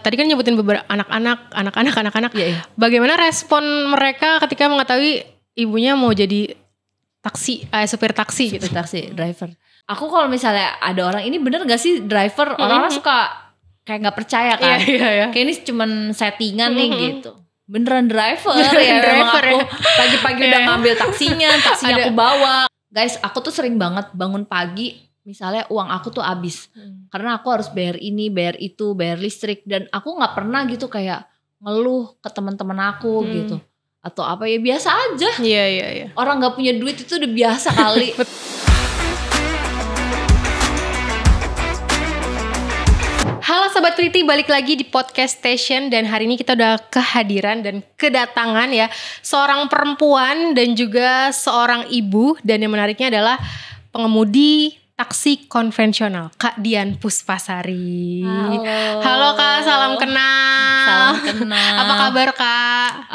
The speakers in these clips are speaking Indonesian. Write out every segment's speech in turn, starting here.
tadi kan nyebutin beberapa anak-anak. Iya. Bagaimana respon mereka ketika mengetahui ibunya mau jadi supir taksi gitu? Taksi driver. Aku kalau misalnya ada orang ini bener gak sih driver, orang-orang suka kayak nggak percaya kan? Iya. Kayak ini cuman settingan nih gitu. Beneran driver ya. Driver aku pagi-pagi udah ngambil taksinya aku bawa. Guys, aku tuh sering banget bangun pagi. Misalnya uang aku tuh habis karena aku harus bayar ini, bayar itu, bayar listrik, dan aku nggak pernah gitu kayak ngeluh ke teman-teman aku gitu atau apa, ya biasa aja. Iya. Orang nggak punya duit itu udah biasa kali. Halo Sobat Pretty, balik lagi di Podcast Station, dan hari ini kita udah kehadiran dan kedatangan ya seorang perempuan dan juga seorang ibu, dan yang menariknya adalah pengemudi taksi konvensional, Kak Dian Puspasari. Halo Kak, salam kenal. Apa kabar Kak?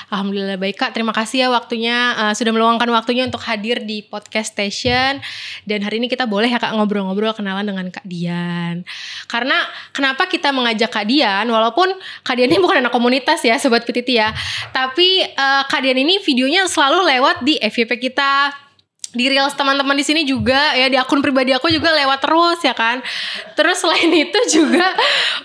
Alhamdulillah baik Kak, terima kasih ya waktunya, sudah meluangkan waktunya untuk hadir di Podcast Station. Dan hari ini kita boleh ya Kak ngobrol-ngobrol, kenalan dengan Kak Dian. Karena kenapa kita mengajak Kak Dian, walaupun Kak Dian ini bukan anak komunitas ya Sobat Pretty ya, tapi Kak Dian ini videonya selalu lewat di FYP kita, di reels teman-teman di sini juga ya, di akun pribadi aku juga lewat terus ya kan. Terus selain itu juga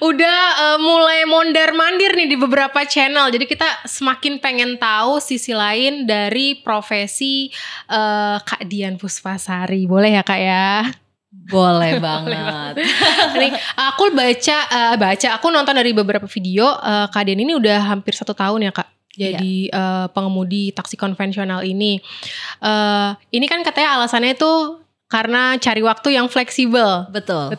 udah mulai mondar-mandir nih di beberapa channel. Jadi kita semakin pengen tahu sisi lain dari profesi Kak Dian Puspasari. Boleh ya Kak ya? Boleh banget. Nih, aku aku nonton dari beberapa video, Kak Dian ini udah hampir 1 tahun ya Kak jadi pengemudi taksi konvensional ini. Ini kan katanya alasannya itu karena cari waktu yang fleksibel. Betul.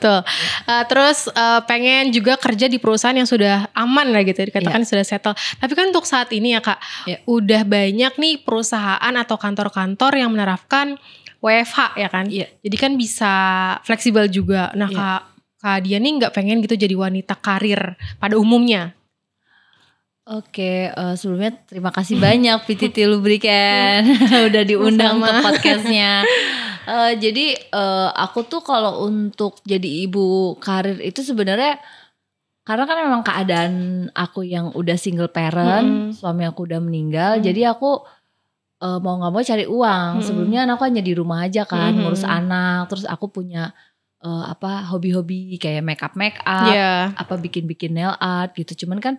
Terus pengen juga kerja di perusahaan yang sudah aman lah gitu, dikatakan sudah settle. Tapi kan untuk saat ini ya Kak, udah banyak nih perusahaan atau kantor-kantor yang menerapkan WFH ya kan. Jadi kan bisa fleksibel juga. Nah Kak Dian nih gak pengen gitu jadi wanita karir pada umumnya. Oke, sebelumnya terima kasih banyak PTT Lubrikan udah diundang ke podcastnya. Jadi aku tuh kalau untuk jadi ibu karir itu sebenarnya karena kan memang keadaan aku yang udah single parent, suami aku udah meninggal, jadi aku mau nggak mau cari uang. Sebelumnya aku hanya di rumah aja kan, ngurus anak, terus aku punya hobi-hobi kayak make up, apa bikin nail art gitu. Cuman kan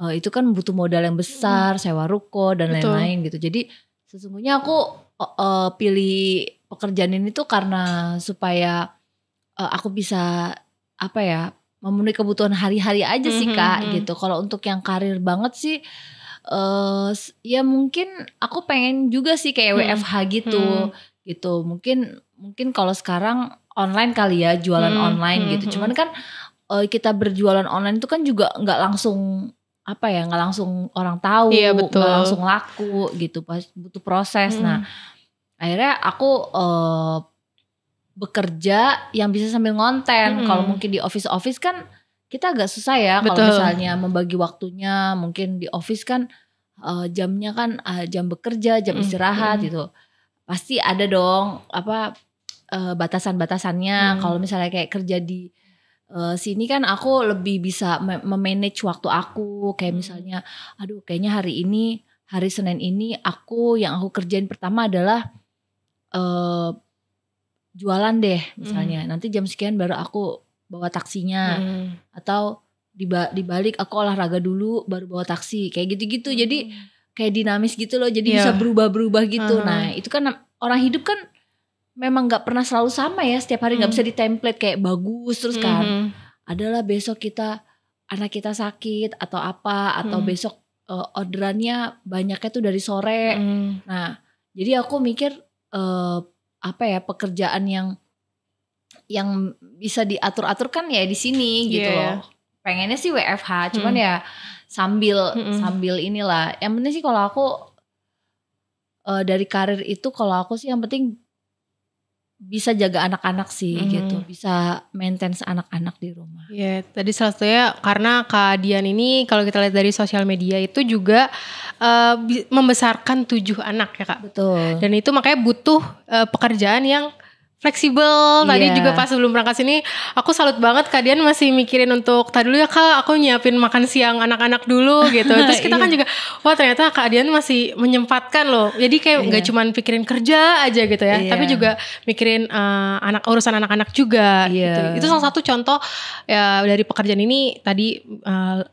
itu kan butuh modal yang besar, sewa ruko dan lain-lain gitu. Jadi sesungguhnya aku pilih pekerjaan ini tuh karena supaya aku bisa memenuhi kebutuhan hari-hari aja sih Kak gitu. Kalau untuk yang karir banget sih ya mungkin aku pengen juga sih kayak WFH gitu. Mungkin kalau sekarang online kali ya, jualan online gitu. Cuman kan kita berjualan online itu kan juga nggak langsung nggak langsung orang tahu, nggak langsung laku gitu, butuh proses. Nah akhirnya aku bekerja yang bisa sambil ngonten. Kalau mungkin di office kan kita agak susah ya kalau misalnya membagi waktunya. Mungkin di office kan jamnya kan jam bekerja, jam istirahat gitu. Pasti ada dong batasan-batasannya. Kalau misalnya kayak kerja di sini kan aku lebih bisa memanage waktu aku. Kayak misalnya kayaknya hari Senin ini yang aku kerjain pertama adalah jualan deh misalnya. Nanti jam sekian baru aku bawa taksinya. Atau dibalik aku olahraga dulu baru bawa taksi. Kayak gitu-gitu. Jadi kayak dinamis gitu loh. Jadi bisa berubah-berubah gitu. Nah itu kan orang hidup kan memang gak pernah selalu sama ya. Setiap hari gak bisa di template kayak bagus terus kan. Adalah besok anak kita sakit atau apa. Atau besok orderannya banyaknya tuh dari sore. Nah jadi aku mikir pekerjaan yang bisa diatur-atur kan ya di sini gitu loh. Pengennya sih WFH. Cuman ya sambil inilah. Yang penting sih kalau aku dari karir itu, kalau aku sih yang penting bisa jaga anak-anak sih gitu, bisa maintain anak-anak di rumah. Iya, tadi salah satunya karena Kak Dian ini kalau kita lihat dari sosial media itu juga membesarkan 7 anak ya Kak. Betul. Dan itu makanya butuh pekerjaan yang fleksibel. Tadi Iya. juga pas sebelum berangkat sini aku salut banget Kak Dian masih mikirin untuk tadi dulu ya Kak, aku nyiapin makan siang anak-anak dulu gitu. Terus kita kan juga wah ternyata Kak Dian masih menyempatkan loh. Jadi kayak nggak cuman pikirin kerja aja gitu ya, tapi juga mikirin urusan anak-anak juga gitu. Itu salah satu contoh ya dari pekerjaan ini tadi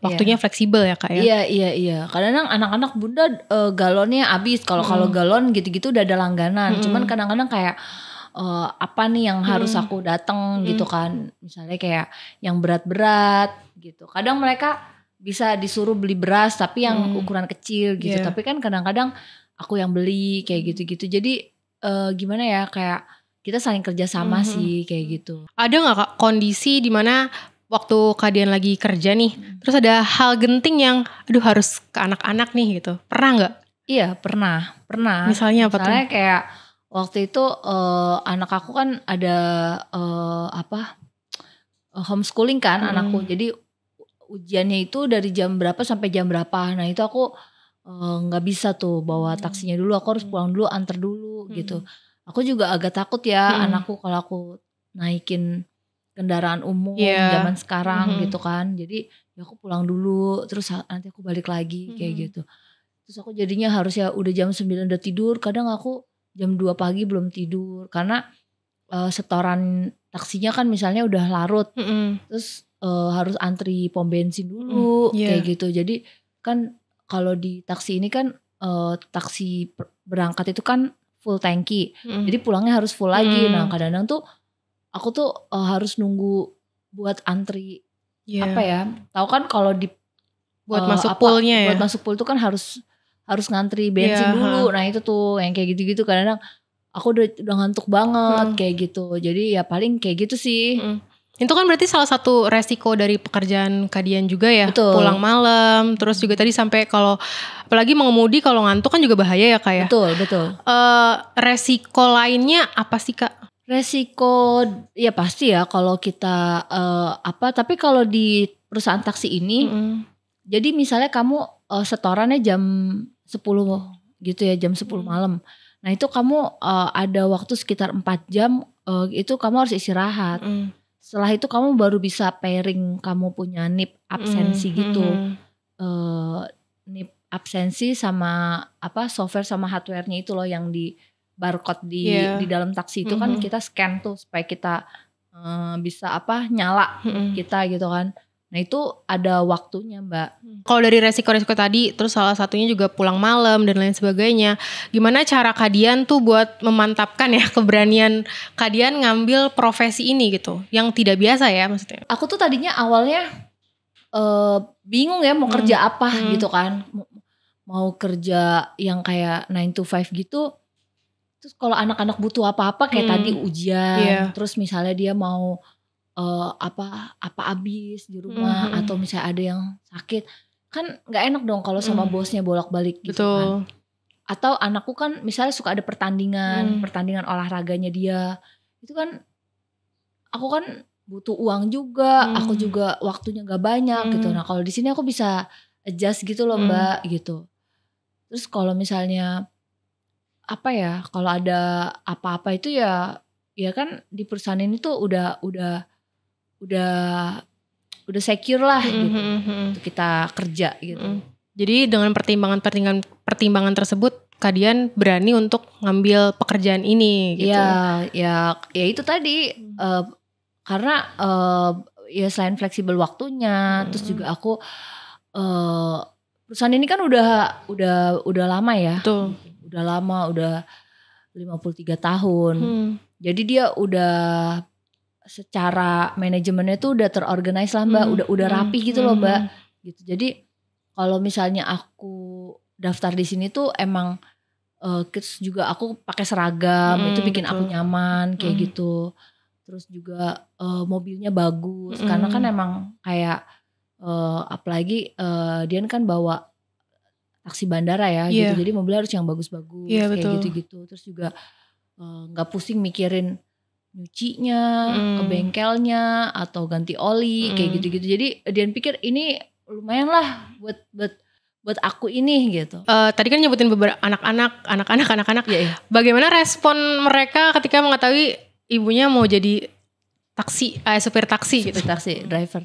waktunya fleksibel ya Kak ya. Iya. Kadang-kadang anak-anak bunda galonnya habis. Kalau galon gitu-gitu udah ada langganan. Cuman kadang-kadang kayak apa nih yang harus aku datang gitu kan. Misalnya kayak yang berat-berat gitu. Kadang mereka bisa disuruh beli beras tapi yang ukuran kecil gitu. Tapi kan kadang-kadang aku yang beli kayak gitu-gitu. Jadi gimana ya, kayak kita saling kerjasama sih kayak gitu. Ada gak Kak kondisi dimana waktu Kak Dian lagi kerja nih, terus ada hal genting yang harus ke anak-anak nih gitu, pernah gak? Iya pernah. Misalnya apa tuh? Misalnya kayak waktu itu anak aku kan ada homeschooling kan anakku. Jadi ujiannya itu dari jam berapa sampai jam berapa. Nah itu aku gak bisa tuh bawa taksinya dulu. Aku harus pulang dulu, antar dulu gitu. Aku juga agak takut ya anakku kalau aku naikin kendaraan umum zaman sekarang gitu kan. Jadi ya aku pulang dulu terus nanti aku balik lagi kayak gitu. Terus aku jadinya harus ya udah jam 9 udah tidur. Kadang aku jam 2 pagi belum tidur karena setoran taksinya kan misalnya udah larut. Terus harus antri pom bensin dulu kayak gitu. Jadi kan kalau di taksi ini kan taksi berangkat itu kan full tanki. Jadi pulangnya harus full lagi. Nah kadang-kadang tuh aku tuh harus nunggu buat antri apa ya. Tahu kan kalau di buat masuk poolnya ya. Buat masuk pool itu kan harus ngantri bensin dulu. Nah itu tuh yang kayak gitu-gitu kadang-kadang aku udah ngantuk banget kayak gitu. Jadi ya paling kayak gitu sih. Itu kan berarti salah satu resiko dari pekerjaan Kak Dian juga ya. Betul. Pulang malam, terus juga tadi sampai kalau apalagi mengemudi kalau ngantuk kan juga bahaya ya Kak ya. Betul. Resiko lainnya apa sih Kak? Resiko ya pasti ya kalau kita tapi kalau di perusahaan taksi ini jadi misalnya kamu setorannya jam 10 gitu ya, jam 10 malam. Nah itu kamu ada waktu sekitar 4 jam itu kamu harus istirahat. Setelah itu kamu baru bisa pairing kamu punya NIP absensi gitu. NIP absensi sama software sama hardware-nya itu loh yang di barcode di dalam taksi itu kan kita scan tuh supaya kita bisa nyala kita gitu kan. Nah itu ada waktunya Mbak. Kalau dari resiko-resiko tadi, terus salah satunya juga pulang malam dan lain sebagainya. Gimana cara Kak Dian tuh buat memantapkan ya keberanian Kak Dian ngambil profesi ini gitu, yang tidak biasa ya maksudnya. Aku tuh tadinya awalnya bingung ya mau kerja apa gitu kan. Mau kerja yang kayak 9 to 5 gitu. Terus kalau anak-anak butuh apa-apa kayak tadi ujian, terus misalnya dia mau apa abis di rumah atau misalnya ada yang sakit, kan nggak enak dong kalau sama bosnya bolak-balik gitu kan. Atau anakku kan misalnya suka ada pertandingan olahraganya dia, itu kan aku kan butuh uang juga, aku juga waktunya nggak banyak gitu. Nah kalau di sini aku bisa adjust gitu loh Mbak gitu. Terus kalau misalnya kalau ada apa-apa itu ya kan di perusahaan ini tuh udah secure lah gitu untuk kita kerja gitu. Jadi dengan pertimbangan tersebut Kak Dian berani untuk ngambil pekerjaan ini gitu. Ya itu tadi karena ya selain fleksibel waktunya, terus juga aku perusahaan ini kan udah lama ya. Betul. Udah lama, udah 53 tahun. Jadi dia udah secara manajemennya tuh udah terorganize lah Mbak, udah rapi gitu loh Mbak. Gitu. Jadi kalau misalnya aku daftar di sini tuh emang juga aku pakai seragam, itu bikin aku nyaman kayak gitu. Terus juga mobilnya bagus karena kan emang kayak apalagi Dian kan bawa taksi bandara ya gitu. Jadi mobilnya harus yang bagus-bagus kayak gitu-gitu. Terus juga nggak pusing mikirin nyucinya, ke bengkelnya atau ganti oli kayak gitu-gitu. Jadi Dian pikir ini lumayan lah buat aku ini gitu. Tadi kan nyebutin beberapa anak-anak. Bagaimana respon mereka ketika mengetahui ibunya mau jadi supir taksi gitu. Supir taksi, driver.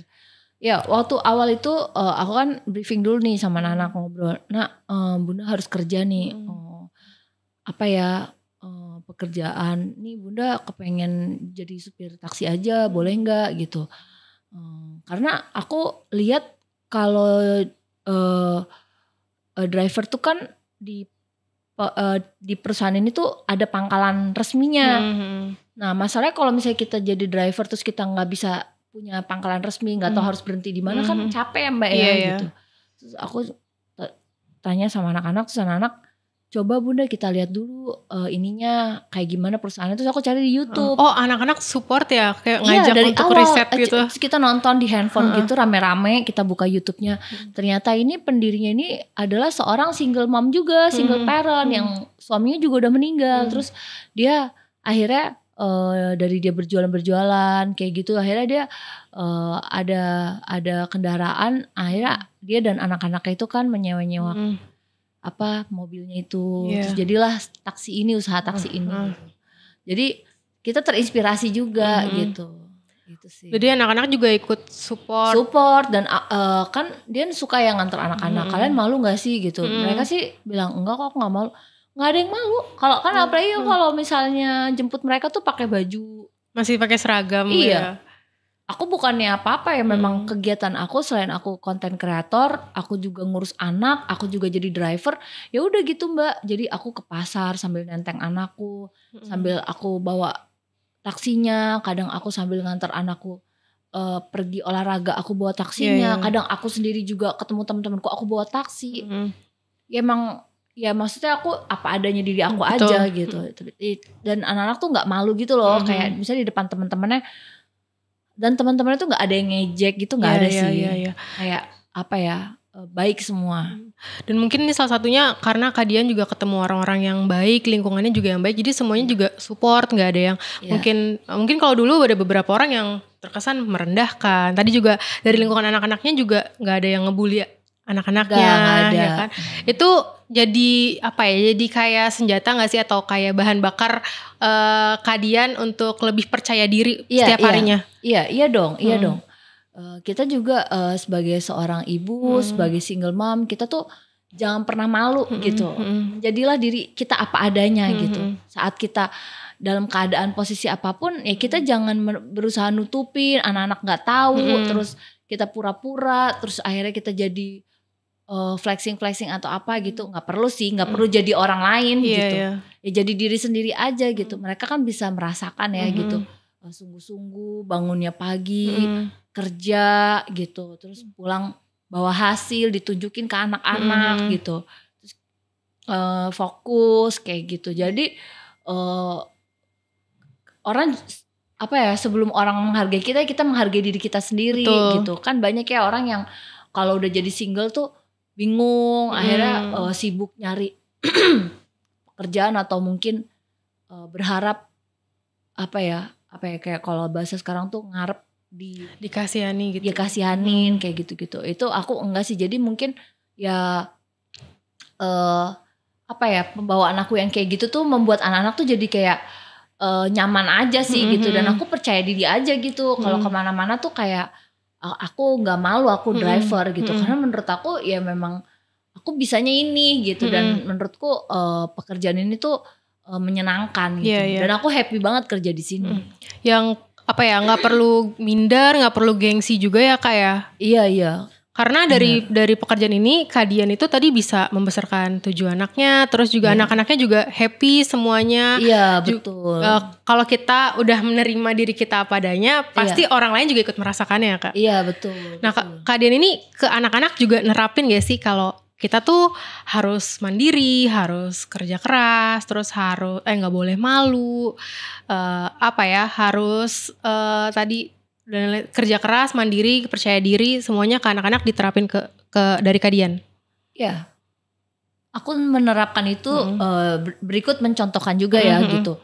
Ya waktu awal itu aku kan briefing dulu nih sama anak ngobrol. Bunda harus kerja nih. Apa ya pekerjaan. Nih Bunda kepengen jadi supir taksi aja, boleh nggak gitu. Karena aku lihat kalau driver tuh kan di perusahaan ini tuh ada pangkalan resminya. Nah masalahnya kalau misalnya kita jadi driver terus kita nggak bisa punya pangkalan resmi, nggak tahu harus berhenti di mana, kan capek ya Mbak ya gitu. Terus aku tanya sama anak-anak, terus anak-anak coba Bunda kita lihat dulu ininya kayak gimana perusahaannya, terus aku cari di YouTube. Oh anak-anak support ya, kayak ngajak dari untuk awal, riset gitu. Terus kita nonton di handphone gitu rame-rame, kita buka YouTube-nya. Ternyata ini pendirinya ini adalah seorang single mom juga, single parent yang suaminya juga udah meninggal. Terus dia akhirnya dari dia berjualan kayak gitu, akhirnya dia ada kendaraan, akhirnya dia dan anak-anaknya itu kan menyewa-nyewa mobilnya itu, terus jadilah usaha taksi ini. Jadi kita terinspirasi juga gitu sih. Jadi anak-anak juga ikut support dan kan dia suka yang nganter anak-anak. Kalian malu nggak sih gitu? Mereka sih bilang enggak kok, nggak malu. Nggak ada yang malu. Kalau kan apalagi kalau misalnya jemput mereka tuh pakai baju, masih pakai seragam. Iya. Aku bukannya apa-apa ya, memang kegiatan aku selain aku konten kreator, aku juga ngurus anak, aku juga jadi driver. Ya udah gitu Mbak. Jadi aku ke pasar sambil nenteng anakku, sambil aku bawa taksinya, kadang aku sambil nganter anakku pergi olahraga, aku bawa taksinya. Kadang aku sendiri juga ketemu teman-temanku, aku bawa taksi. Ya emang ya maksudnya aku apa adanya diri aku aja gitu. Dan anak-anak tuh nggak malu gitu loh, kayak misalnya di depan teman-temannya. Dan teman-temannya tuh nggak ada yang ngejek gitu, nggak ada sih. Kayak apa ya, baik semua. Dan mungkin ini salah satunya karena Kak Dian juga ketemu orang-orang yang baik, lingkungannya juga yang baik, jadi semuanya juga support, nggak ada yang mungkin kalau dulu ada beberapa orang yang terkesan merendahkan. Tadi juga dari lingkungan anak-anaknya juga nggak ada yang ngebully anak-anaknya, ya kan? Itu jadi apa ya? Jadi kayak senjata nggak sih, atau kayak bahan bakar Kak Dian untuk lebih percaya diri setiap harinya? Iya dong. Kita juga sebagai seorang ibu, sebagai single mom, kita tuh jangan pernah malu gitu. Jadilah diri kita apa adanya gitu. Saat kita dalam keadaan posisi apapun, ya kita jangan berusaha nutupin, anak-anak nggak tahu, terus kita pura-pura, terus akhirnya kita jadi flexing atau apa gitu. Nggak perlu sih, nggak perlu jadi orang lain gitu. Ya jadi diri sendiri aja gitu. Mereka kan bisa merasakan ya gitu. Sungguh-sungguh bangunnya pagi, kerja gitu, terus pulang bawa hasil ditunjukin ke anak-anak gitu, terus fokus kayak gitu. Jadi orang apa ya, sebelum orang menghargai kita menghargai diri kita sendiri. Gitu kan. Banyak ya orang yang kalau udah jadi single tuh bingung, akhirnya sibuk nyari pekerjaan atau mungkin berharap apa ya kayak kalau bahasa sekarang tuh ngarep dikasihani gitu. Dikasihanin kayak gitu-gitu. Itu aku enggak sih. Jadi mungkin ya pembawaan aku yang kayak gitu tuh membuat anak-anak tuh jadi kayak nyaman aja sih gitu. Dan aku percaya diri aja gitu. Kalau kemana-mana tuh kayak aku nggak malu, aku driver gitu. Karena menurut aku ya memang aku bisanya ini gitu. Dan menurutku pekerjaan ini tuh menyenangkan gitu. Dan aku happy banget kerja di sini. Yang apa ya, nggak perlu minder, nggak perlu gengsi juga ya Kak ya. Iya. Karena dari pekerjaan ini Kak Dian itu tadi bisa membesarkan 7 anaknya, terus juga anak-anaknya juga happy semuanya. Iya betul. Kalau kita udah menerima diri kita apa adanya, pasti orang lain juga ikut merasakannya ya Kak. Iya betul. Nah Kak Dian ini ke anak-anak juga nerapin gak sih kalau kita tuh harus mandiri, harus kerja keras, terus harus nggak boleh malu, harus tadi kerja keras, mandiri, percaya diri, semuanya ke anak-anak diterapin ke dari Kak Dian. Ya, aku menerapkan itu berikut mencontohkan juga ya gitu.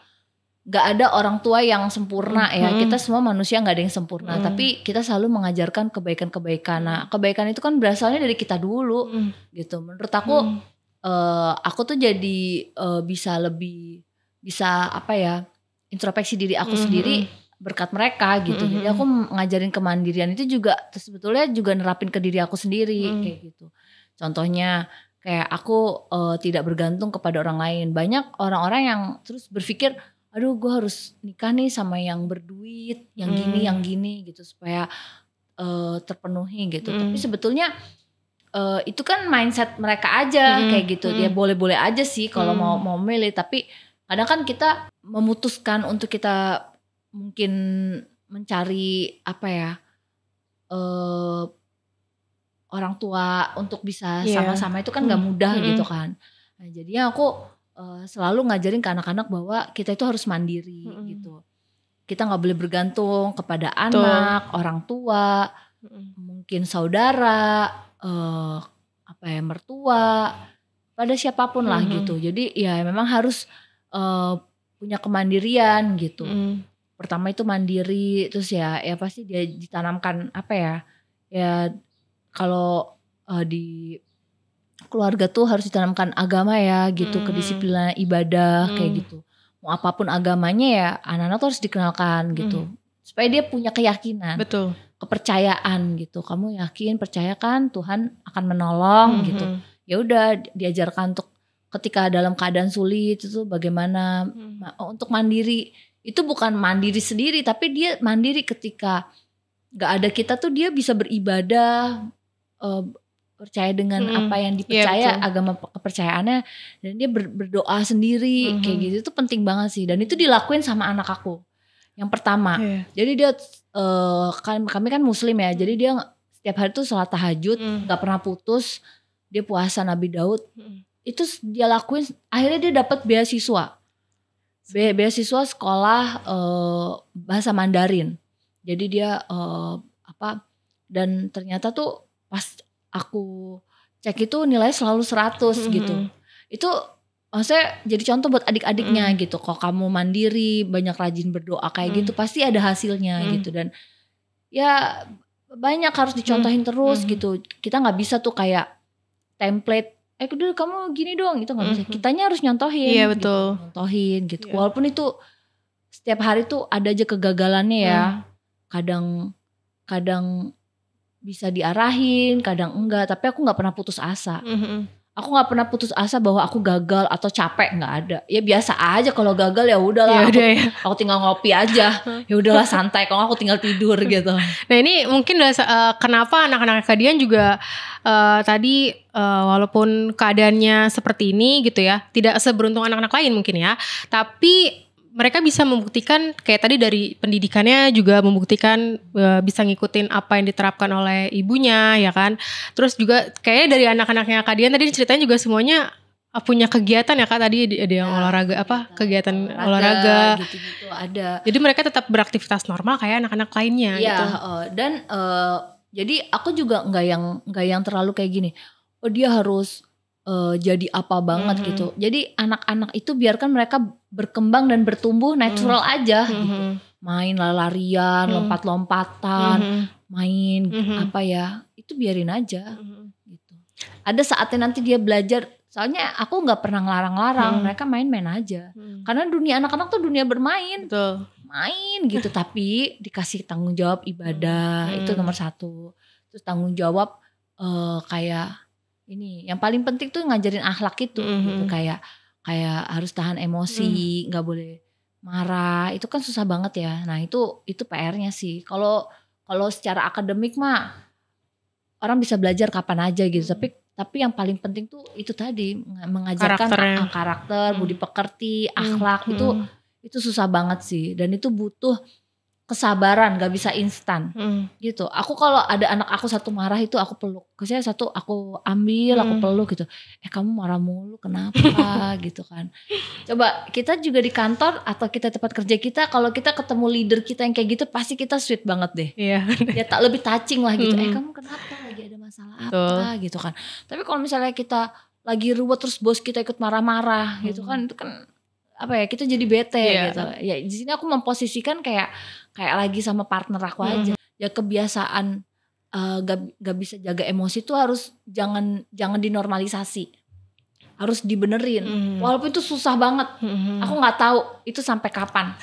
Gak ada orang tua yang sempurna ya. Kita semua manusia gak ada yang sempurna. Tapi kita selalu mengajarkan kebaikan-kebaikan. Nah kebaikan itu kan berasalnya dari kita dulu gitu. Menurut aku tuh jadi bisa introspeksi diri aku sendiri berkat mereka gitu. Jadi aku ngajarin kemandirian itu juga sebetulnya juga nerapin ke diri aku sendiri kayak gitu. Contohnya kayak aku tidak bergantung kepada orang lain. Banyak orang-orang yang terus berpikir, aduh gue harus nikah nih sama yang berduit, yang gini gitu supaya terpenuhi gitu. Tapi sebetulnya itu kan mindset mereka aja kayak gitu. Ya boleh-boleh aja sih kalau mau milih, tapi kadang kan kita memutuskan untuk kita mungkin mencari apa ya orang tua untuk bisa sama-sama itu kan gak mudah gitu kan. Nah, jadinya aku selalu ngajarin ke anak-anak bahwa kita itu harus mandiri gitu. Kita gak boleh bergantung kepada anak, orang tua, mungkin saudara, apa ya, mertua, pada siapapun lah gitu. Jadi ya memang harus punya kemandirian gitu. Pertama itu mandiri, terus ya pasti dia ditanamkan apa ya, ya kalau di keluarga tuh harus ditanamkan agama ya gitu, kedisiplinan ibadah kayak gitu. Mau apapun agamanya ya anak-anak tuh harus dikenalkan gitu, supaya dia punya keyakinan, kepercayaan gitu. Kamu yakin, percayakan Tuhan akan menolong gitu. Ya udah diajarkan untuk ketika dalam keadaan sulit itu bagaimana untuk mandiri. Itu bukan mandiri sendiri, tapi dia mandiri ketika gak ada kita tuh dia bisa beribadah, percaya dengan apa yang dipercaya, agama kepercayaannya, dan dia berdoa sendiri kayak gitu. Itu penting banget sih, dan itu dilakuin sama anak aku yang pertama. Jadi dia kami kan muslim ya, jadi dia setiap hari tuh sholat tahajud, gak pernah putus. Dia puasa Nabi Daud. Itu dia lakuin, akhirnya dia dapat beasiswa sekolah bahasa Mandarin. Jadi dia dan ternyata tuh pas aku cek itu nilainya selalu 100 gitu. Itu maksudnya jadi contoh buat adik-adiknya gitu. Kalau kamu mandiri, banyak rajin berdoa kayak gitu, pasti ada hasilnya gitu. Dan ya banyak harus dicontohin terus gitu. Kita gak bisa tuh kayak template, udah kamu gini dong, itu gak bisa. Kitanya harus nyontohin. Iya betul. Gitu, nyontohin gitu. Walaupun itu setiap hari tuh ada aja kegagalannya ya. Kadang bisa diarahin, kadang enggak. Tapi aku gak pernah putus asa. Aku gak pernah putus asa bahwa aku gagal atau capek, gak ada. Ya biasa aja kalau gagal ya udahlah. Aku tinggal ngopi aja. Ya udahlah santai, kalau aku tinggal tidur gitu. Nah ini mungkin kenapa anak-anak Kadian juga tadi walaupun keadaannya seperti ini gitu ya, tidak seberuntung anak-anak lain mungkin ya, tapi mereka bisa membuktikan kayak tadi dari pendidikannya juga membuktikan bisa ngikutin apa yang diterapkan oleh ibunya ya kan. Terus juga kayaknya dari anak-anaknya Kadian tadi ceritanya juga semuanya punya kegiatan ya Kak, tadi ada yang olahraga kegiatan olahraga gitu-gitu ada. Jadi mereka tetap beraktivitas normal kayak anak-anak lainnya gitu. Dan jadi aku juga nggak yang terlalu kayak gini. Oh dia harus jadi apa banget gitu. Jadi anak-anak itu biarkan mereka berkembang dan bertumbuh natural aja gitu. Main lari-larian, lompat-lompatan, main apa ya, itu biarin aja gitu. Ada saatnya nanti dia belajar. Soalnya aku nggak pernah ngelarang-larang, mereka main-main aja. Karena dunia anak-anak tuh dunia bermain. Betul. Main gitu, tapi dikasih tanggung jawab ibadah, itu nomor 1. Terus tanggung jawab kayak ini, yang paling penting tuh ngajarin akhlak itu gitu. Kayak harus tahan emosi, nggak boleh marah. Itu kan susah banget ya. Nah itu PR-nya sih. Kalau secara akademik mah orang bisa belajar kapan aja gitu. Tapi yang paling penting tuh itu tadi, mengajarkan karakter, budi pekerti, akhlak. Itu susah banget sih. Dan itu butuh kesabaran, gak bisa instan gitu. Aku kalau ada anak aku satu marah itu aku peluk. Kemudian satu aku ambil, aku peluk gitu. Kamu marah mulu kenapa gitu kan. Coba kita juga di kantor atau kita tempat kerja kita, kalau kita ketemu leader kita yang kayak gitu, pasti kita sweet banget deh. Iya. Ya tak lebih touching lah gitu. Kamu kenapa, lagi ada masalah apa gitu kan. Tapi kalau misalnya kita lagi ruwet terus bos kita ikut marah-marah gitu kan, itu kan apa ya, kita jadi bete gitu. Ya di sini aku memposisikan kayak lagi sama partner aku aja. Ya kebiasaan gak bisa jaga emosi tuh harus jangan dinormalisasi. harus dibenerin. Walaupun itu susah banget. Aku nggak tahu itu sampai kapan.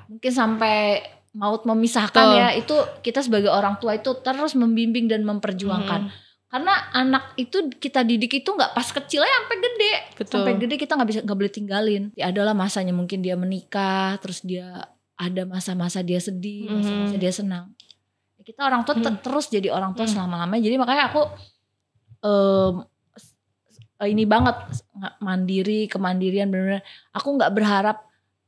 Mungkin sampai maut memisahkan ya. Itu kita sebagai orang tua itu terus membimbing dan memperjuangkan. Karena anak itu kita didik itu nggak pas kecilnya sampai gede. Sampai gede kita nggak boleh tinggalin. Ya adalah masanya mungkin dia menikah, terus dia ada masa-masa dia sedih, masa-masa dia senang. Kita orang tua terus jadi orang tua selama-lamanya. Jadi makanya aku ini banget mandiri, kemandirian benar-benar. Aku nggak berharap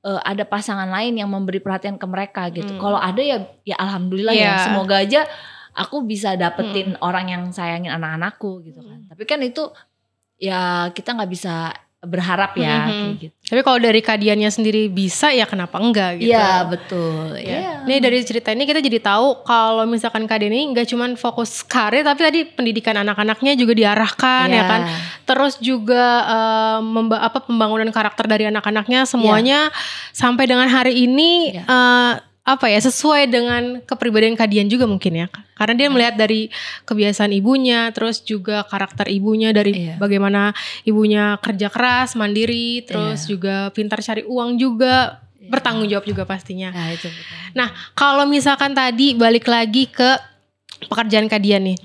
ada pasangan lain yang memberi perhatian ke mereka gitu. Kalau ada ya alhamdulillah ya. Semoga aja aku bisa dapetin orang yang sayangin anak-anakku gitu kan. Tapi kan itu ya kita nggak bisa berharap ya kayak gitu. Tapi kalau dari Kak Diannya sendiri bisa ya kenapa enggak gitu. Iya betul. Ya. Nih dari cerita ini kita jadi tahu kalau misalkan Kak Dian ini gak cuma fokus karir tapi tadi pendidikan anak-anaknya juga diarahkan ya kan. Terus juga pembangunan karakter dari anak-anaknya semuanya sampai dengan hari ini sesuai dengan kepribadian Kak Dian juga mungkin ya. Karena dia melihat dari kebiasaan ibunya, terus juga karakter ibunya dari bagaimana ibunya kerja keras, mandiri, terus juga pintar cari uang juga, bertanggung jawab juga pastinya. Itu betul. Nah, kalau misalkan tadi balik lagi ke pekerjaan Kak Dian nih.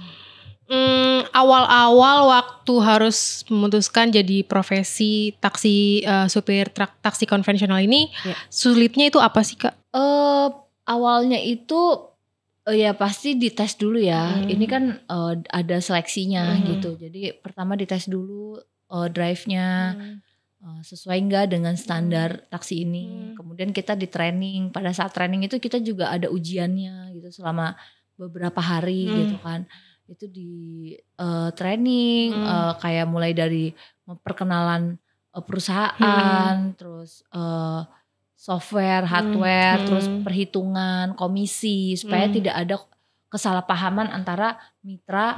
Awal-awal waktu harus memutuskan jadi profesi supir truk taksi konvensional ini, sulitnya itu apa sih Kak? Awalnya itu ya pasti dites dulu ya. Ini kan ada seleksinya gitu. Jadi pertama dites dulu drive-nya sesuai nggak dengan standar taksi ini. Kemudian kita di training. Pada saat training itu kita juga ada ujiannya gitu selama beberapa hari gitu kan. Itu di training kayak mulai dari perkenalan perusahaan, terus software, hardware, terus perhitungan, komisi supaya tidak ada kesalahpahaman antara mitra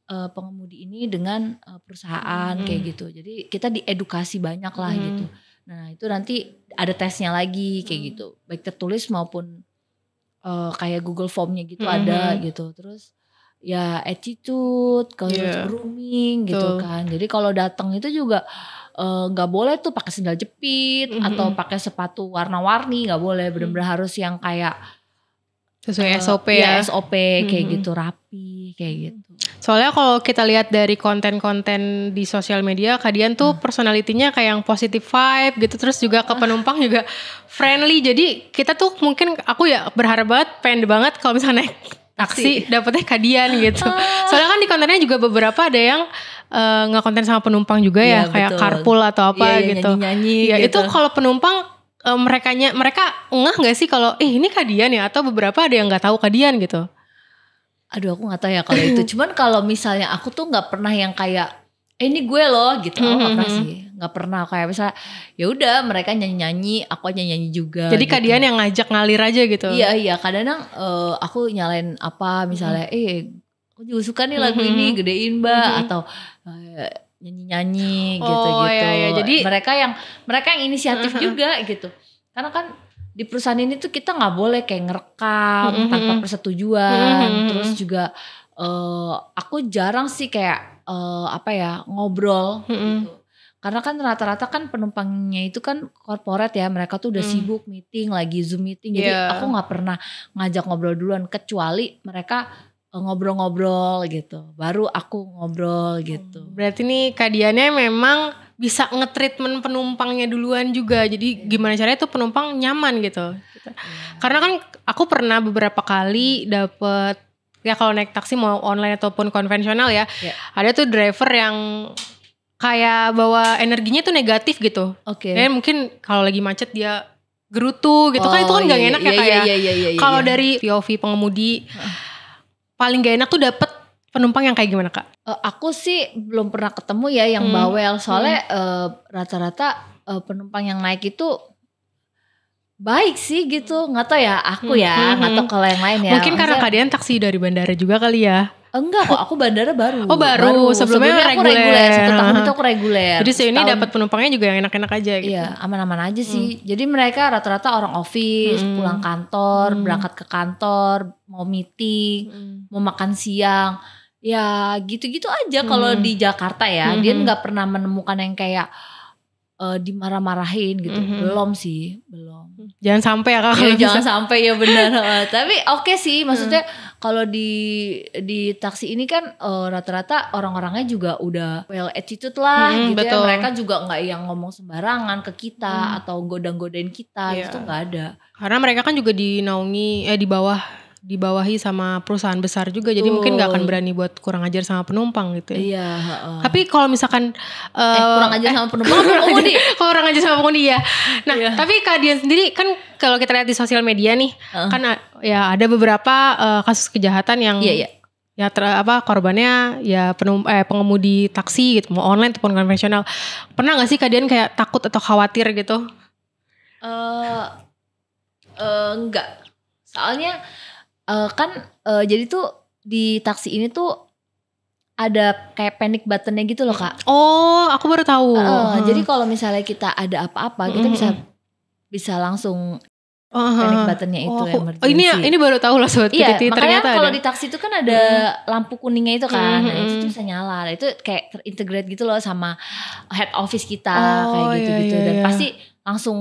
pengemudi ini dengan perusahaan kayak gitu. Jadi kita diedukasi banyak lah gitu. Nah itu nanti ada tesnya lagi kayak gitu, baik tertulis maupun kayak Google Form-nya gitu ada gitu. Terus ya attitude, terus grooming gitu kan. Jadi kalau datang itu juga nggak boleh tuh pakai sandal jepit atau pakai sepatu warna-warni, nggak boleh. Benar-benar harus yang kayak sesuai SOP ya. SOP kayak gitu, rapi kayak gitu. Soalnya kalau kita lihat dari konten-konten di sosial media, Kak Dian tuh personalitinya kayak yang positive vibe gitu, terus juga ke penumpang juga friendly. Jadi kita tuh mungkin aku ya berharap banget, pengen banget kalau misalnya naik taksi dapetnya Kak Dian gitu. Soalnya kan di kontennya juga beberapa ada yang nggak konten sama penumpang juga ya, kayak carpool atau apa gitu. Nyanyi-nyanyi ya gitu. Itu kalau penumpang mereka ngeh nggak sih kalau ini Kak Dian ya, atau beberapa ada yang nggak tahu Kak Dian gitu. Aduh aku nggak tahu ya kalau itu. Cuman kalau misalnya aku tuh nggak pernah yang kayak ini gue loh gitu. Aku nggak pernah sih. Nggak pernah kayak misalnya ya udah mereka nyanyi-nyanyi, aku nyanyi juga. Jadi gitu. Kak Dian yang ngajak ngalir aja gitu. Iya kadang-kadang aku nyalain apa misalnya aku juga suka nih lagu ini, gedein Mbak, atau nyanyi-nyanyi gitu-gitu. Iya. Jadi mereka yang inisiatif juga gitu. Karena kan di perusahaan ini tuh kita nggak boleh kayak ngerekam tanpa persetujuan. Terus juga aku jarang sih kayak ngobrol gitu. Karena kan rata-rata kan penumpangnya itu kan corporate ya, mereka tuh udah sibuk meeting, lagi Zoom meeting. Jadi aku nggak pernah ngajak ngobrol duluan, kecuali mereka ngobrol-ngobrol gitu, baru aku ngobrol gitu. Berarti nih Kak Diannya memang bisa nge-treatment penumpangnya duluan juga. Jadi gimana caranya tuh penumpang nyaman gitu. Karena kan aku pernah beberapa kali dapet, ya kalau naik taksi mau online ataupun konvensional ya, ada tuh driver yang kayak bawa energinya tuh negatif gitu. Kayak mungkin kalau lagi macet dia gerutu gitu kan, itu kan gak enak ya kayak. Kalau dari POV pengemudi paling gak enak tuh dapet penumpang yang kayak gimana Kak? Aku sih belum pernah ketemu ya yang bawel. Soalnya rata-rata penumpang yang naik itu baik sih gitu. Gak tau ya aku ya, gak tau kalau yang lain ya. Mungkin karena Kak Dian taksi dari bandara juga kali ya. Enggak kok, aku bandara baru. Oh baru. Sebelumnya aku reguler. 1 tahun itu aku reguler. Jadi ini dapat penumpangnya juga yang enak-enak aja gitu. Iya, aman-aman aja sih. Jadi mereka rata-rata orang office, pulang kantor, berangkat ke kantor, mau meeting, mau makan siang. Ya gitu-gitu aja kalau di Jakarta ya. Dia nggak pernah menemukan yang kayak dimarah-marahin gitu. Belum sih, belum. Jangan sampai ya Kak. Ya, jangan sampai ya benar. Tapi oke sih, maksudnya kalau di taksi ini kan rata-rata orang-orangnya juga udah well attitude lah gitu betul. ya. Mereka juga nggak yang ngomong sembarangan ke kita atau godang-godain kita gitu nggak ada. Karena mereka kan juga dinaungi dibawahi sama perusahaan besar juga, jadi mungkin nggak akan berani buat kurang ajar sama penumpang gitu ya. Iya. Tapi kalau misalkan kurang ajar sama penumpang, pengemudi. Kurang ajar sama pengemudi ya. Nah, tapi Kak Dian sendiri kan kalau kita lihat di sosial media nih, kan ya ada beberapa kasus kejahatan yang ya korbannya ya pengemudi taksi gitu, mau online ataupun konvensional. Pernah nggak sih Kak Dian kayak takut atau khawatir gitu? Enggak. Soalnya jadi tuh di taksi ini tuh ada kayak panic buttonnya gitu loh Kak. Oh, aku baru tahu. Jadi kalau misalnya kita ada apa-apa, kita bisa langsung panic buttonnya itu emergency. Ini baru tahu loh sobat PTT. Makanya kalau di taksi itu kan ada lampu kuningnya itu kan, nah itu tuh bisa nyala. Itu kayak terintegrate gitu loh sama head office kita kayak gitu-gitu dan pasti langsung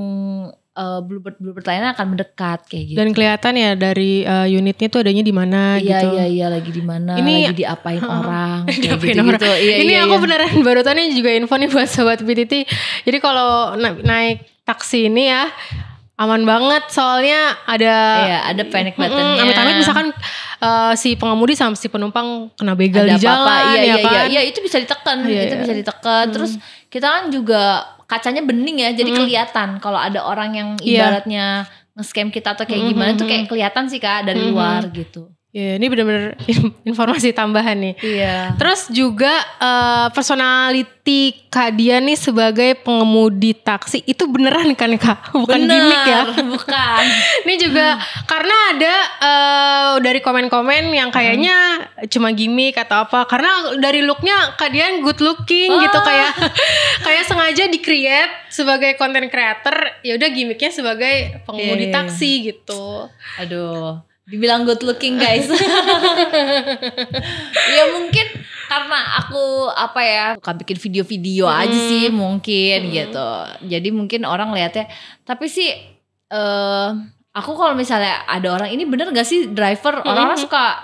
bluebird lainnya akan mendekat kayak gitu. Dan kelihatan ya dari unitnya tuh adanya di mana gitu. Iya lagi di mana, lagi diapain orang kayak gitu. Ini aku beneran baru tahu nih juga info nih buat sobat PTT. Jadi kalau naik taksi ini ya aman banget soalnya ada panic buttonnya. Amit-amit misalkan si pengemudi sama si penumpang kena begal di jalan Iya, itu bisa ditekan. Bisa ditekan. Terus kita kan juga kacanya bening ya, jadi kelihatan kalau ada orang yang ibaratnya nge-scam kita atau kayak gimana tuh kayak kelihatan sih Kak dari luar gitu. Ya, ini benar-benar informasi tambahan nih. Iya. Terus juga personality Kak Dian nih sebagai pengemudi taksi itu beneran kan Kak? Bukan gimmick ya? Bukan. Ini juga karena ada dari komen-komen yang kayaknya cuma gimmick atau apa. Karena dari looknya Kak Dian good looking gitu, kayak sengaja di-create sebagai content creator. Ya udah gimmicknya sebagai pengemudi taksi gitu. Aduh. Dibilang good looking guys. Ya mungkin karena aku suka bikin video-video aja sih mungkin gitu. Jadi mungkin orang lihatnya. Tapi sih aku kalau misalnya ada orang ini bener gak sih driver, orang-orang suka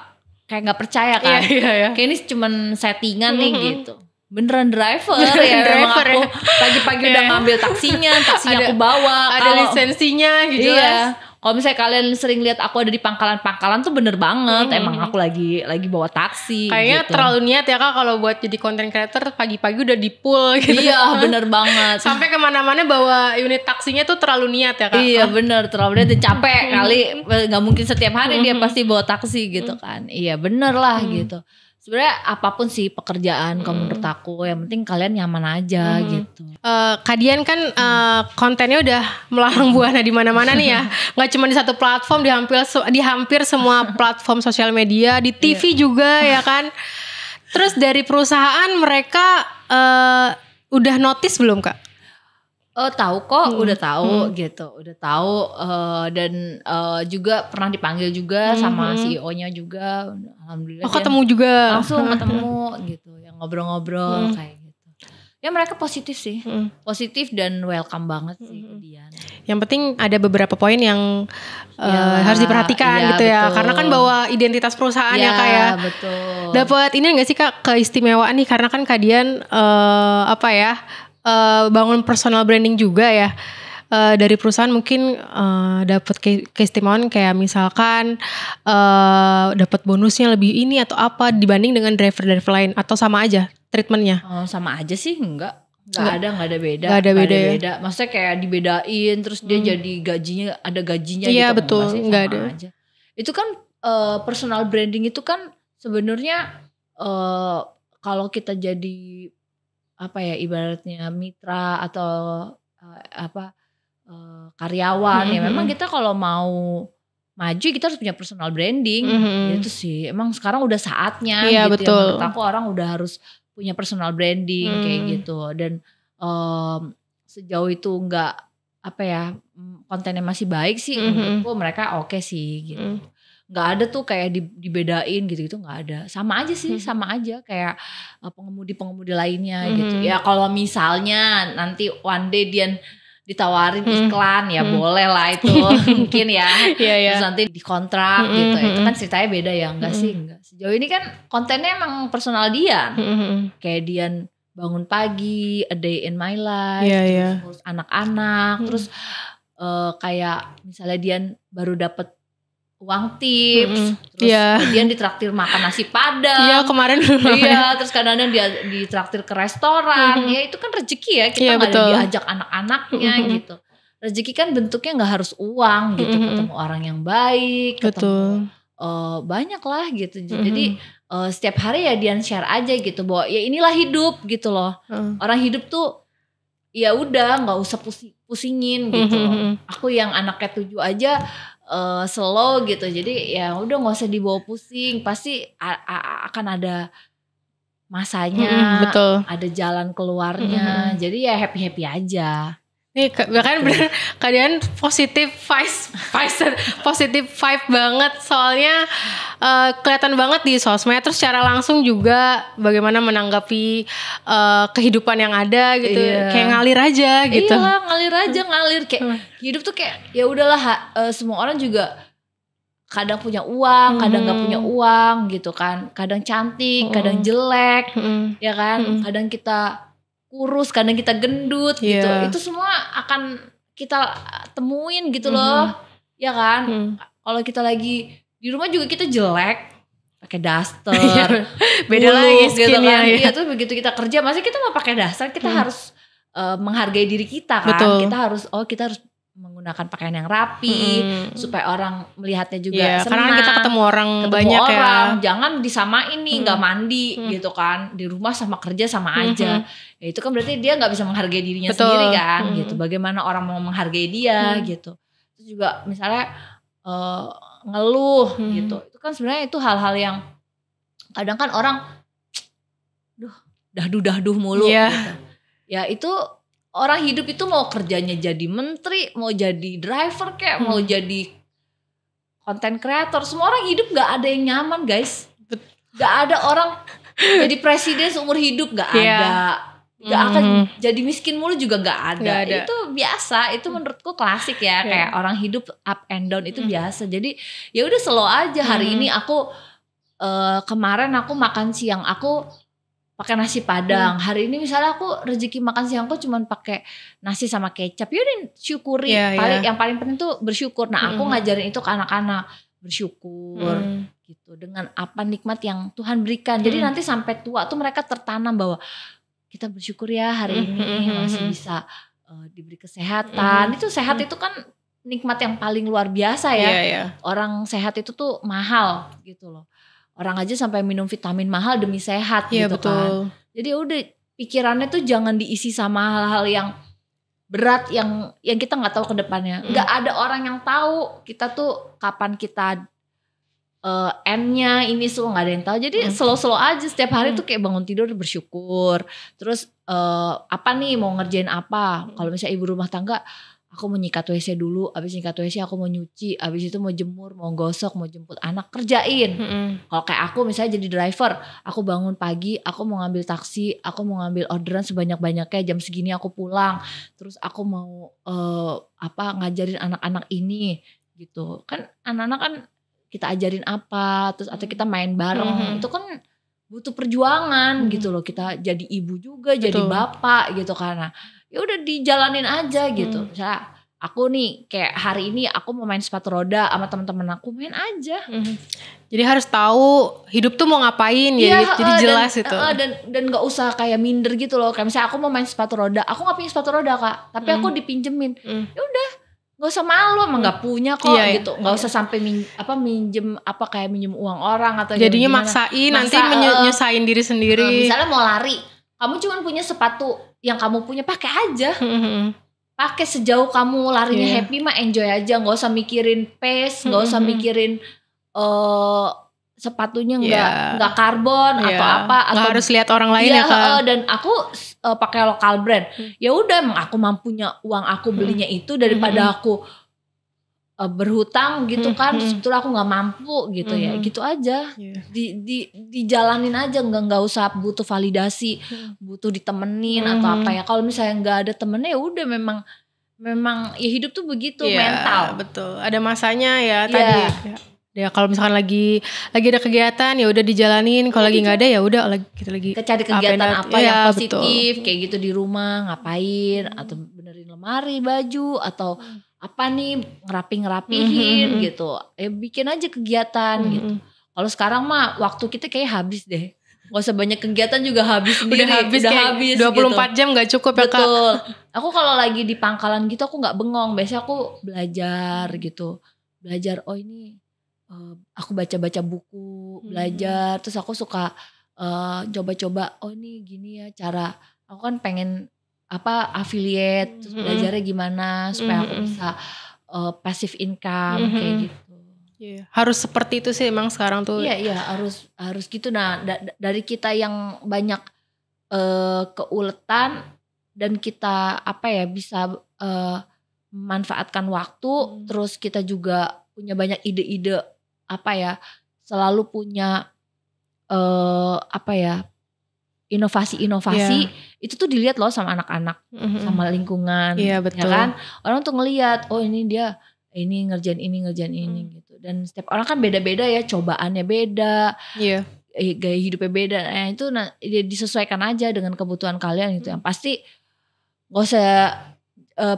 kayak gak percaya kan. Kayak ini cuman settingan nih gitu. Beneran driver ya. Driver aku pagi-pagi udah ngambil taksinya aku bawa. Ada lisensinya gitu. Iya. Kalau misalnya kalian sering lihat aku ada di pangkalan-pangkalan tuh bener banget. Emang aku lagi bawa taksi. Kayaknya gitu. Terlalu niat ya Kak kalau buat jadi content creator pagi-pagi udah di pool gitu. Iya bener banget. Sampai kemana-mana bawa unit taksinya tuh terlalu niat ya Kak. Iya bener, terlalu niat dan capek kali. Gak mungkin setiap hari dia pasti bawa taksi gitu kan. Iya bener lah gitu. Sebenarnya apapun sih pekerjaan kalau menurut aku, yang penting kalian nyaman aja gitu. Kak Dian kan kontennya udah melalang buana di mana-mana nih ya. Nggak cuma di satu platform, di hampir semua platform sosial media, di TV juga ya kan. Terus dari perusahaan mereka udah notice belum Kak? Tahu kok, udah tahu gitu, udah tahu dan juga pernah dipanggil juga sama CEO-nya juga, alhamdulillah. Ketemu juga, langsung ketemu gitu, yang ngobrol-ngobrol kayak gitu. Ya mereka positif sih, positif dan welcome banget sih Dian. Yang penting ada beberapa poin yang harus diperhatikan gitu ya, betul. Karena kan bawa identitas perusahaan ya Kak ya. Betul. Dapat ini nggak sih Kak keistimewaan nih, karena kan Kak Dian bangun personal branding juga ya dari perusahaan, mungkin dapat keistimewaan kayak misalkan dapat bonusnya lebih ini atau apa dibanding dengan driver lain, atau sama aja treatmentnya? Sama aja sih, enggak ada beda. Gak ada beda. Maksudnya kayak dibedain terus dia jadi ada gajinya iya, gitu. Betul, enggak ada. Aja. Itu kan personal branding itu kan sebenarnya kalau kita jadi ibaratnya mitra atau karyawan ya, memang kita kalau mau maju kita harus punya personal branding gitu sih. Emang sekarang udah saatnya gitu. Betul. Menurut aku orang udah harus punya personal branding kayak gitu. Dan sejauh itu kontennya masih baik sih, menurutku mereka oke sih gitu. nggak ada tuh kayak dibedain gitu-gitu, nggak ada. Sama aja sih, sama aja kayak pengemudi-pengemudi lainnya gitu. Ya kalau misalnya nanti one day dia ditawarin iklan ya boleh lah itu mungkin ya. Terus nanti dikontrak gitu. Itu kan ceritanya beda ya, enggak sih, enggak. Sejauh ini kan kontennya emang personal Dian. Kayak Dian bangun pagi, a day in my life, terus anak-anak, terus kayak misalnya Dian baru dapet uang tips, terus dia ditraktir makan nasi padang. Iya kemarin. Iya, terus kadang-kadang dia ditraktir ke restoran. Ya itu kan rezeki ya, kita nggak ada diajak anak-anaknya gitu. Rezeki kan bentuknya nggak harus uang gitu, ketemu orang yang baik, ketemu banyak lah gitu. Jadi setiap hari ya Dian share aja gitu bahwa ya inilah hidup gitu loh. Orang hidup tuh ya udah nggak usah pusingin gitu loh. Aku yang anaknya 7 aja slow gitu, jadi ya udah nggak usah dibawa pusing, pasti akan ada masanya, ada jalan keluarnya, jadi ya happy aja. Nih bahkan bener keadaan positif vibe banget, soalnya kelihatan banget di sosmed, terus secara langsung juga bagaimana menanggapi kehidupan yang ada gitu, kayak ngalir aja gitu. Iya ngalir kayak hidup tuh kayak ya udahlah, semua orang juga kadang punya uang, kadang nggak punya uang gitu kan, kadang cantik, kadang jelek, ya kan, kadang kita kurus, kadang kita gendut gitu. Itu semua akan kita temuin gitu loh. Ya kan? Kalau kita lagi di rumah juga kita jelek, pakai daster. Beda lagi gitu kan. Iya tuh begitu kita kerja, masih kita mau pakai daster, kita harus menghargai diri kita kan. Kita harus menggunakan pakaian yang rapi supaya orang melihatnya juga senang. Karena kita ketemu orang banyak ya. Jangan disamain nih nggak mandi gitu kan, di rumah sama kerja sama aja. Ya itu kan berarti dia nggak bisa menghargai dirinya sendiri kan gitu. Bagaimana orang mau menghargai dia gitu. Terus juga misalnya ngeluh gitu. Itu kan sebenarnya itu hal-hal yang kadang kan orang dahduh mulu gitu. Ya itu orang hidup itu mau kerjanya jadi menteri, mau jadi driver kayak, mau jadi content creator. Semua orang hidup gak ada yang nyaman guys. Gak ada orang jadi presiden seumur hidup, gak ada. Gak akan jadi miskin mulu juga gak ada. Itu biasa, itu menurutku klasik ya. Kayak orang hidup up and down itu biasa. Jadi ya udah slow aja. Hari ini aku kemarin aku makan siang aku pakai nasi padang. Hari ini misalnya aku rezeki makan siangku cuman pakai nasi sama kecap. Yaudah syukuri. Yang paling penting tuh bersyukur. Nah, aku ngajarin itu ke anak-anak, bersyukur gitu dengan apa nikmat yang Tuhan berikan. Jadi nanti sampai tua tuh mereka tertanam bahwa kita bersyukur ya hari ini masih bisa diberi kesehatan. Itu sehat itu kan nikmat yang paling luar biasa ya. Orang sehat itu tuh mahal gitu loh. Orang aja sampai minum vitamin mahal demi sehat gitu kan. Jadi udah pikirannya tuh jangan diisi sama hal-hal yang berat yang kita nggak tahu ke depannya. Nggak ada orang yang tahu kita tuh kapan kita end-nya ini semua, nggak ada yang tahu. Jadi slow-slow aja setiap hari tuh kayak bangun tidur bersyukur. Terus apa nih mau ngerjain apa? Kalau misalnya ibu rumah tangga, aku mau nyikat WC dulu, abis nyikat WC aku mau nyuci, abis itu mau jemur, mau gosok, mau jemput anak, kerjain. Kalau kayak aku misalnya jadi driver, aku bangun pagi, aku mau ngambil taksi, aku mau ngambil orderan sebanyak-banyaknya, jam segini aku pulang, terus aku mau ngajarin anak-anak ini gitu. Kan anak-anak kan kita ajarin apa, terus atau kita main bareng, itu kan butuh perjuangan gitu loh. Kita jadi ibu juga, jadi bapak gitu karena ya udah dijalanin aja gitu. Misalnya aku nih kayak hari ini aku mau main sepatu roda sama teman-teman aku, main aja. Jadi harus tahu hidup tuh mau ngapain ya, jadi jelas itu. Dan nggak usah kayak minder gitu loh. Kayak misalnya aku mau main sepatu roda, aku nggak punya sepatu roda Kak, tapi aku dipinjemin. Ya udah, nggak usah malu, emang nggak punya kok gitu. Nggak usah sampai minjem uang orang atau jadinya maksain nanti nyesain diri sendiri. Misalnya mau lari, kamu cuma punya sepatu yang kamu punya, pakai aja. Pakai sejauh kamu larinya happy mah, enjoy aja, nggak usah mikirin pace, nggak usah mikirin sepatunya nggak karbon atau apa, atau harus lihat orang lain ya Kak. Dan aku pakai lokal brand. Ya udah, emang aku mampunya uang aku belinya itu daripada aku berhutang gitu kan, sebetulnya aku nggak mampu gitu ya, gitu aja. Dijalanin aja, nggak usah butuh validasi, butuh ditemenin atau apa ya. Kalau misalnya nggak ada temennya ya udah, memang ya hidup tuh begitu, mental. Betul, ada masanya ya tadi. Ya kalau misalkan lagi ada kegiatan ya udah dijalanin, kalau lagi nggak ada ya udah kita lagi cari kegiatan apa yang positif, kayak gitu di rumah ngapain, atau benerin lemari baju atau apa nih, ngerapihin gitu. Ya bikin aja kegiatan gitu. Kalau sekarang mah waktu kita kayak habis deh. Gak usah banyak kegiatan juga habis sendiri. Udah habis 24 gitu. Jam gak cukup ya Kak. Betul. Aku kalau lagi di pangkalan gitu aku gak bengong. Biasanya aku belajar gitu. Belajar, oh ini aku baca-baca buku, belajar. Terus aku suka coba-coba, oh ini gini ya cara. Aku kan pengen affiliate, terus belajarnya gimana supaya aku bisa passive income kayak gitu. Harus seperti itu sih emang sekarang tuh. Iya harus gitu. Nah dari kita yang banyak keuletan dan kita bisa memanfaatkan waktu, terus kita juga punya banyak ide-ide selalu punya inovasi-inovasi, itu tuh dilihat loh sama anak-anak, sama lingkungan, betul. ya kan? Orang tuh ngelihat, oh ini dia ini ngerjain ini gitu. Dan setiap orang kan beda-beda ya, cobaannya beda, gaya hidupnya beda. Nah itu disesuaikan aja dengan kebutuhan kalian gitu. Yang pasti gak usah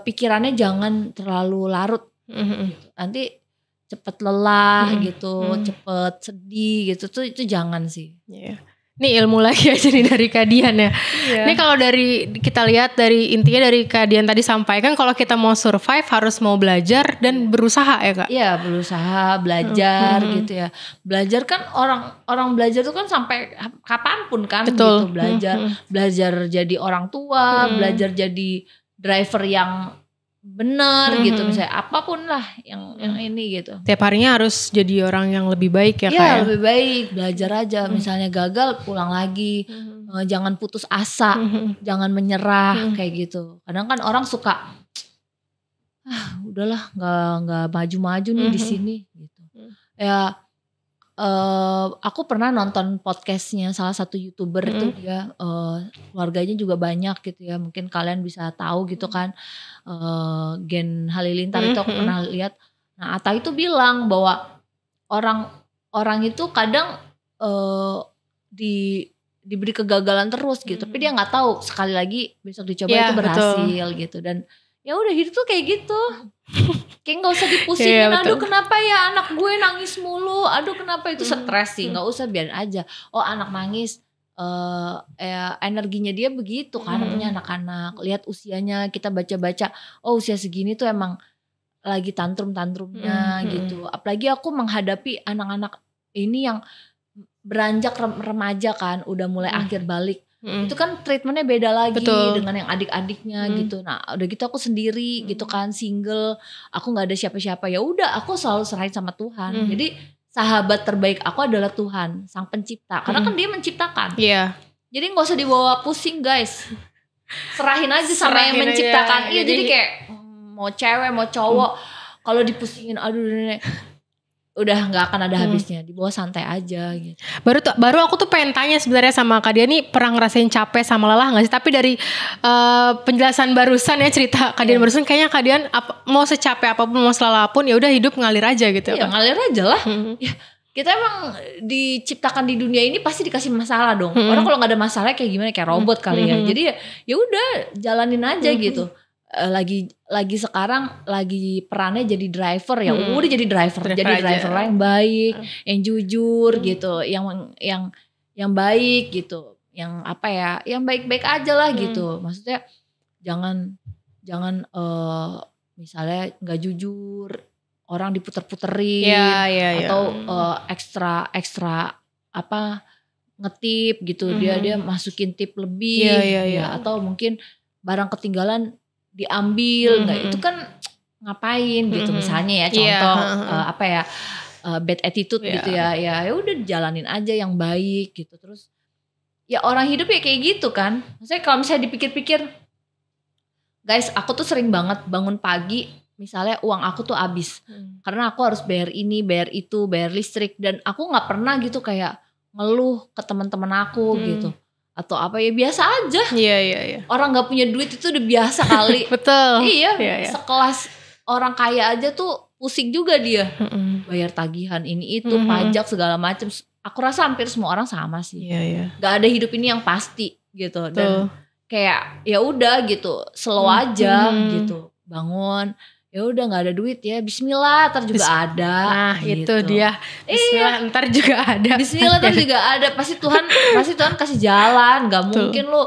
pikirannya jangan terlalu larut, gitu. Nanti cepet lelah gitu, cepet sedih gitu, tuh itu jangan sih. Ini ilmu lagi aja nih dari Kak Dian ya. Ini kalau dari kita lihat dari intinya dari Kak Dian tadi sampaikan, kalau kita mau survive harus mau belajar dan berusaha ya Kak. Iya berusaha, belajar gitu ya. Belajar kan orang belajar tuh kan sampai kapanpun kan. Betul. Gitu belajar jadi orang tua, belajar jadi driver yang bener gitu, misalnya apapun lah yang ini gitu. Tiap harinya harus jadi orang yang lebih baik ya Kak. Iya lebih baik, belajar aja. Misalnya gagal pulang lagi, jangan putus asa, jangan menyerah kayak gitu. Kadang kan orang suka udahlah nggak maju-maju nih di sini gitu. Ya aku pernah nonton podcastnya salah satu YouTuber itu, dia keluarganya juga banyak gitu ya, mungkin kalian bisa tahu gitu kan, Gen Halilintar itu aku pernah lihat. Nah Atta itu bilang bahwa orang itu kadang diberi kegagalan terus gitu, tapi dia nggak tahu sekali lagi besok dicoba itu berhasil gitu. Dan ya udah hidup tuh kayak gitu. Kayak gak usah dipusingin, aduh kenapa ya anak gue nangis mulu, aduh kenapa, itu stres sih, gak usah, biarin aja. Oh anak nangis, energinya dia begitu kan, namanya anak-anak. Lihat usianya, kita baca-baca, oh usia segini tuh emang lagi tantrum-tantrumnya gitu. Apalagi aku menghadapi anak-anak ini yang beranjak remaja kan, udah mulai akhir balik. Itu kan treatmentnya beda lagi. Betul. Dengan yang adik-adiknya gitu. Nah udah gitu aku sendiri gitu kan, single, aku nggak ada siapa-siapa. Ya udah aku selalu serahin sama Tuhan. Jadi sahabat terbaik aku adalah Tuhan, Sang Pencipta. Karena kan Dia menciptakan. Jadi nggak usah dibawa pusing guys. Serahin aja sama yang menciptakan. Iya jadi kayak mau cewek mau cowok, kalau dipusingin aduh udah nggak akan ada habisnya, dibawa santai aja gitu. Baru aku tuh pengen tanya sebenarnya sama Kak Dian nih, pernah ngerasain capek sama lelah nggak sih? Tapi dari penjelasan barusan ya, cerita Kak Dian barusan, kayaknya Kak Dian mau secapek apapun, mau selelah apapun, ya udah hidup ngalir aja gitu. Iya ngalir aja lah. Ya, kita emang diciptakan di dunia ini pasti dikasih masalah dong. Orang kalau nggak ada masalah kayak gimana, kayak robot kali ya. Jadi ya udah jalanin aja gitu. Lagi sekarang lagi perannya jadi driver ya, udah jadi driver lah yang baik, yang jujur gitu, yang baik gitu, yang yang baik-baik aja lah gitu. Maksudnya jangan misalnya nggak jujur, orang diputer-puterin atau ekstra ngetip gitu, dia masukin tip lebih atau mungkin barang ketinggalan diambil, itu kan ngapain gitu misalnya ya, contoh bad attitude gitu ya udah jalanin aja yang baik gitu. Terus ya orang hidup ya kayak gitu kan. Maksudnya kalau misalnya dipikir-pikir guys, aku tuh sering banget bangun pagi misalnya uang aku tuh habis karena aku harus bayar ini, bayar itu, bayar listrik, dan aku nggak pernah gitu kayak ngeluh ke teman-teman aku gitu atau apa, ya biasa aja. Iya. Orang nggak punya duit itu udah biasa kali. Betul. Iya. Iya. Sekelas orang kaya aja tuh pusing juga dia. Bayar tagihan ini itu, pajak segala macam. Aku rasa hampir semua orang sama sih. Iya. Gak ada hidup ini yang pasti gitu. Dan kayak ya udah gitu, slow aja gitu. Bangun, ya udah nggak ada duit ya, Bismillah ntar juga ada. Nah gitu. itu dia. Bismillah ntar juga ada. Bismillah ntar juga ada. Pasti Tuhan kasih jalan. Gak mungkin lu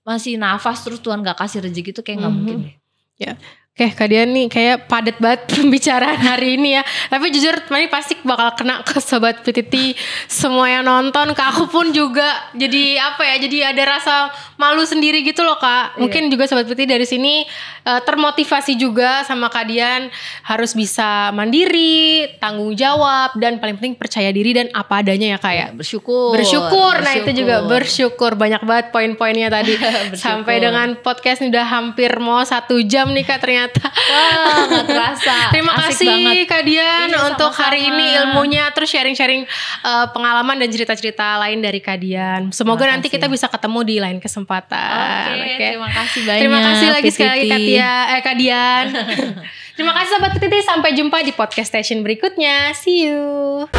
masih nafas terus Tuhan gak kasih rezeki, itu kayak gak mungkin deh. Ya. Oke, Kak Dian nih kayak padat banget pembicaraan hari ini ya. Tapi jujur ini pasti bakal kena ke Sobat PTT semua yang nonton. Ke aku pun juga jadi apa ya, jadi ada rasa malu sendiri gitu loh Kak. Mungkin juga Sobat PTT dari sini termotivasi juga sama Kak Dian. Harus bisa mandiri, tanggung jawab, dan paling penting percaya diri dan apa adanya ya Kak ya. Bersyukur. Nah itu juga bersyukur. Banyak banget poin-poinnya tadi. Sampai dengan podcast ini udah hampir mau 1 jam nih Kak ternyata. Wah gak terasa. Terima kasih banget Kak Dian untuk hari ini ilmunya, terus sharing-sharing pengalaman dan cerita-cerita lain dari Kak Dian. Semoga nanti kita bisa ketemu di lain kesempatan. Oke. Terima kasih banyak. Terima kasih lagi sekali lagi Kak Dian. Terima kasih Sobat PTT, sampai jumpa di podcast station berikutnya. See you.